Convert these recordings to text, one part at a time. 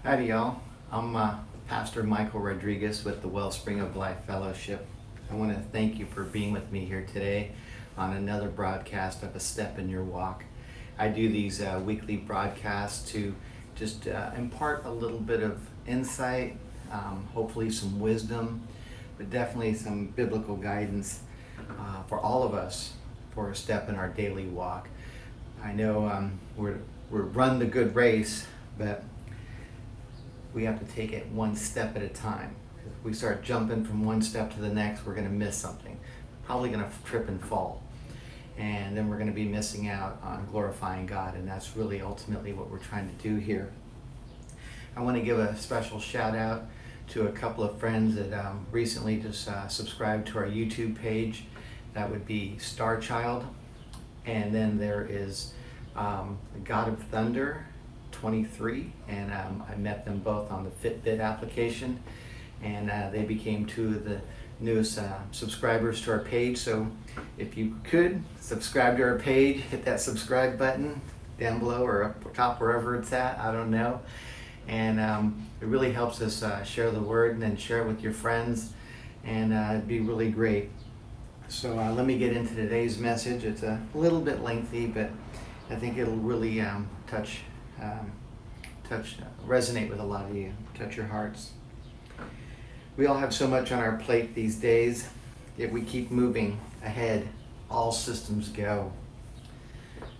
Howdy, y'all. I'm Pastor Michael Rodriguez with the Wellspring of Life Fellowship. I want to thank you for being with me here today on another broadcast of A Step in Your Walk. I do these weekly broadcasts to just impart a little bit of insight, hopefully some wisdom, but definitely some biblical guidance for all of us for a step in our daily walk. I know we're run the good race, but we have to take it one step at a time. If we start jumping from one step to the next, we're going to miss something. Probably going to trip and fall. And then we're going to be missing out on glorifying God. And that's really ultimately what we're trying to do here. I want to give a special shout out to a couple of friends that recently just subscribed to our YouTube page. That would be Starchild. And then there is God of Thunder 23, and I met them both on the Fitbit application, and they became two of the newest subscribers to our page. So if you could subscribe to our page, hit that subscribe button down below or up top, wherever it's at, I don't know. And it really helps us share the word and then share it with your friends, and it'd be really great. So let me get into today's message. It's a little bit lengthy, but I think it'll really resonate with a lot of you, touch your hearts. We all have so much on our plate these days, yet we keep moving ahead, all systems go.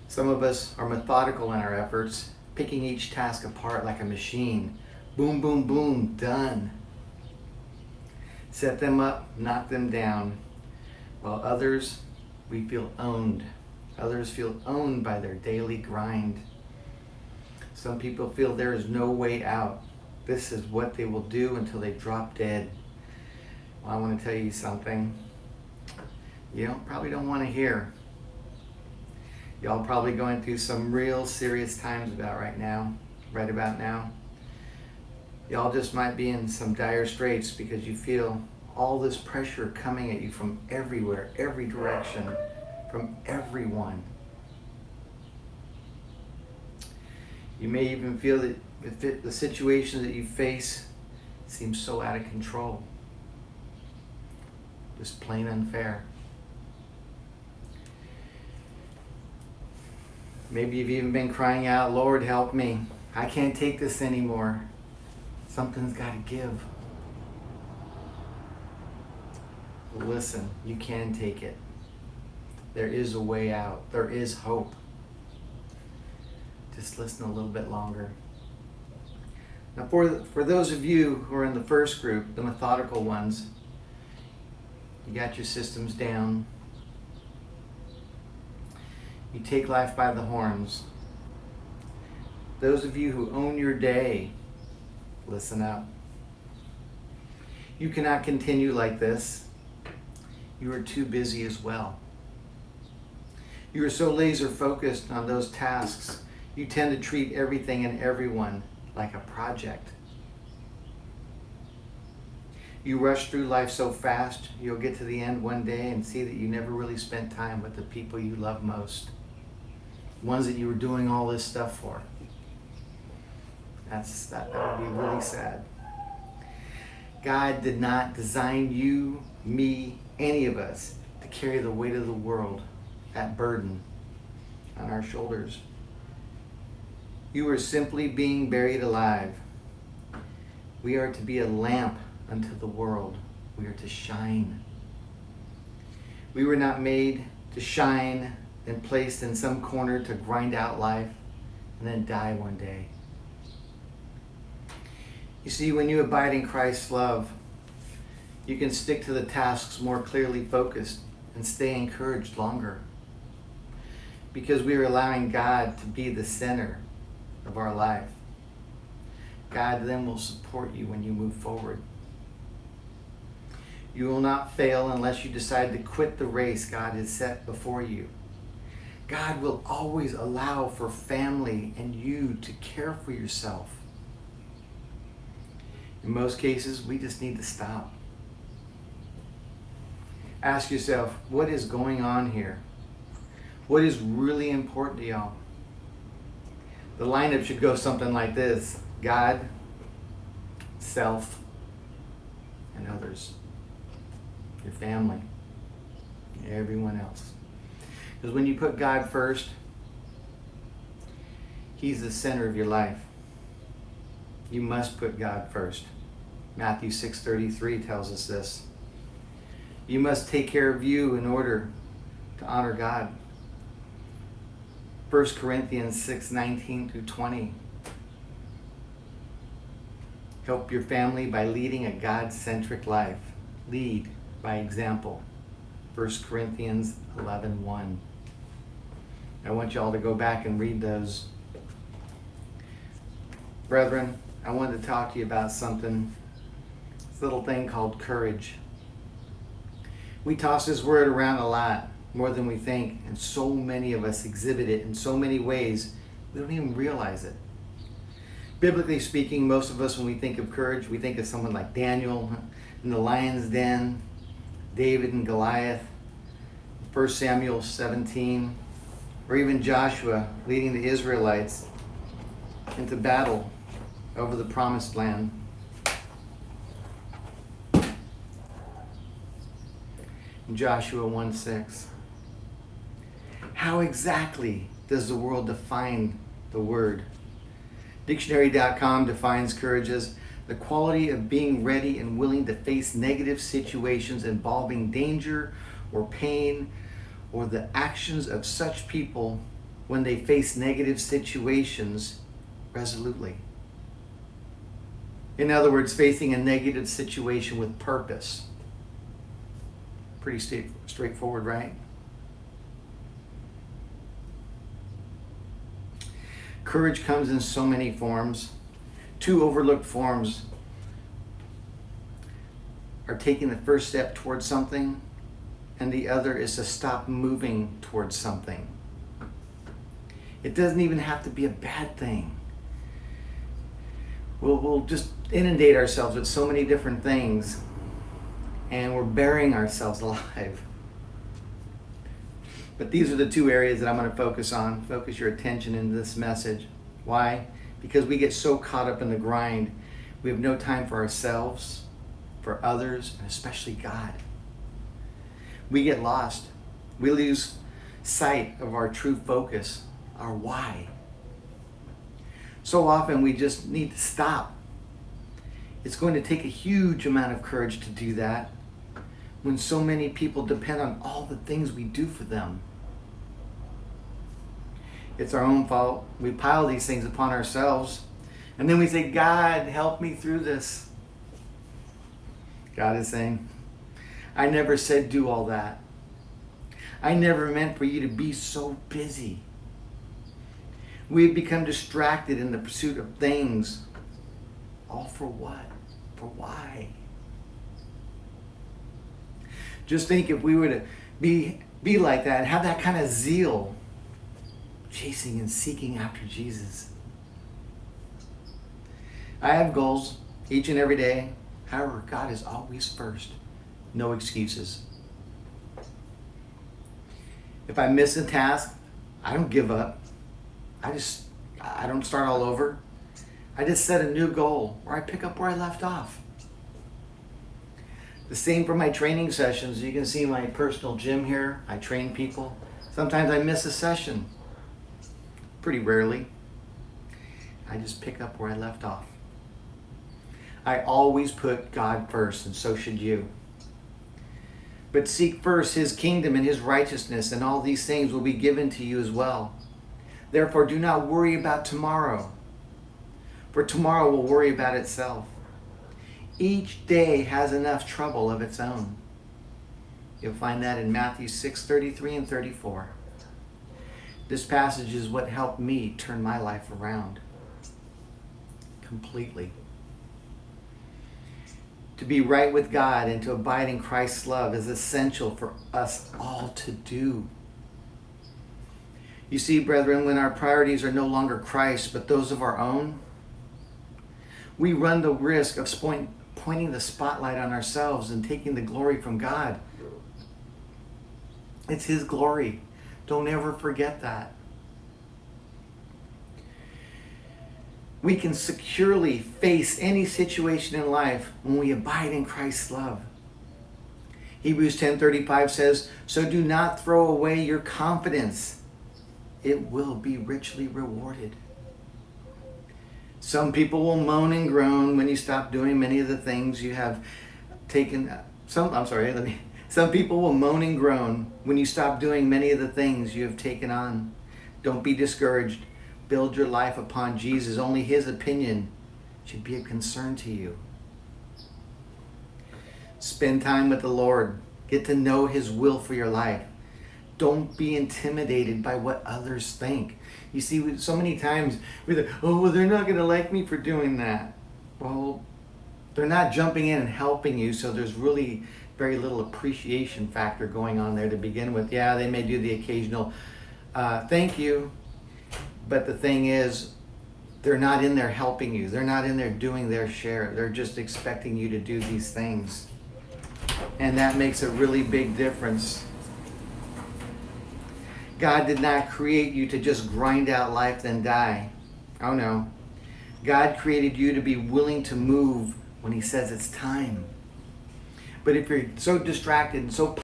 Some of us are methodical in our efforts, picking each task apart like a machine. Boom, boom, boom, done. Set them up, knock them down, while others, we feel owned. Others feel owned by their daily grind. Some people feel there is no way out. This is what they will do until they drop dead. Well, I want to tell you something you probably don't want to hear. Y'all probably going through some real serious times right about now. Y'all just might be in some dire straits because you feel all this pressure coming at you from everywhere, every direction, from everyone. You may even feel that the situation that you face seems so out of control. Just plain unfair. Maybe you've even been crying out, Lord, help me. I can't take this anymore. Something's got to give. Listen, you can take it. There is a way out. There is hope. Just listen a little bit longer. Now for those of you who are in the first group, the methodical ones, you got your systems down. You take life by the horns. Those of you who own your day, listen up. You cannot continue like this. You are too busy as well. You are so laser focused on those tasks. You tend to treat everything and everyone like a project. You rush through life so fast, you'll get to the end one day and see that you never really spent time with the people you love most. Ones that you were doing all this stuff for. That would be really sad. God did not design you, me, any of us to carry the weight of the world, that burden on our shoulders. You are simply being buried alive. We are to be a lamp unto the world. We are to shine. We were not made to shine and placed in some corner to grind out life and then die one day. You see, when you abide in Christ's love, you can stick to the tasks more clearly focused and stay encouraged longer. Because we are allowing God to be the center of our life. God then will support you when you move forward. You will not fail unless you decide to quit the race God has set before you. God will always allow for family and you to care for yourself. In most cases, we just need to stop. Ask yourself, what is going on here? What is really important to y'all? The lineup should go something like this. God, self, and others. Your family, everyone else. Because when you put God first, He's the center of your life. You must put God first. Matthew 6:33 tells us this. You must take care of you in order to honor God. 1 Corinthians 6:19 through 20. Help your family by leading a God-centric life. Lead by example. 1 Corinthians 11:1. I want you all to go back and read those. Brethren, I wanted to talk to you about something, this little thing called courage. We toss this word around a lot, more than we think, and so many of us exhibit it in so many ways, we don't even realize it. Biblically speaking, most of us, when we think of courage, we think of someone like Daniel in the lion's den, David and Goliath, 1 Samuel 17, or even Joshua leading the Israelites into battle over the promised land. In Joshua 1:6. How exactly does the world define the word? Dictionary.com defines courage as the quality of being ready and willing to face negative situations involving danger or pain, or the actions of such people when they face negative situations resolutely. In other words, facing a negative situation with purpose. Pretty straightforward, right? Courage comes in so many forms. Two overlooked forms are taking the first step towards something, and the other is to stop moving towards something. It doesn't even have to be a bad thing. We'll just inundate ourselves with so many different things, and we're burying ourselves alive. But these are the two areas that I'm going to focus on. Focus your attention in this message. Why? Because we get so caught up in the grind, we have no time for ourselves, for others, and especially God. We get lost. We lose sight of our true focus, our why. So often we just need to stop. It's going to take a huge amount of courage to do that when so many people depend on all the things we do for them. It's our own fault. We pile these things upon ourselves, and then we say, God, help me through this. God is saying, I never said do all that. I never meant for you to be so busy. We've become distracted in the pursuit of things. All for what? For why? Just think if we were to be like that, have that kind of zeal, chasing and seeking after Jesus. I have goals each and every day. However, God is always first. No excuses. If I miss a task, I don't give up. I don't start all over. I just set a new goal, or I pick up where I left off. The same for my training sessions. You can see my personal gym here. I train people. Sometimes I miss a session. Pretty rarely. I just pick up where I left off. I always put God first, and so should you. But seek first His kingdom and His righteousness, and all these things will be given to you as well. Therefore, do not worry about tomorrow, for tomorrow will worry about itself. Each day has enough trouble of its own. You'll find that in Matthew 6:33 and 34. This passage is what helped me turn my life around completely. To be right with God and to abide in Christ's love is essential for us all to do. You see, brethren, when our priorities are no longer Christ, but those of our own, we run the risk of pointing the spotlight on ourselves and taking the glory from God. It's His glory. Don't ever forget that. We can securely face any situation in life when we abide in Christ's love. Hebrews 10:35 says, "So do not throw away your confidence. It will be richly rewarded." Some people will moan and groan when you stop doing many of the things you have taken. Some people will moan and groan when you stop doing many of the things you have taken on. Don't be discouraged. Build your life upon Jesus. Only His opinion should be a concern to you. Spend time with the Lord. Get to know His will for your life. Don't be intimidated by what others think. You see, so many times we think, oh, well, they're not going to like me for doing that. Well, they're not jumping in and helping you, so there's really very little appreciation factor going on there to begin with. Yeah, they may do the occasional thank you, but the thing is, they're not in there helping you. They're not in there doing their share. They're just expecting you to do these things. And that makes a really big difference. God did not create you to just grind out life then die. Oh no. God created you to be willing to move when He says it's time. But if you're so distracted and so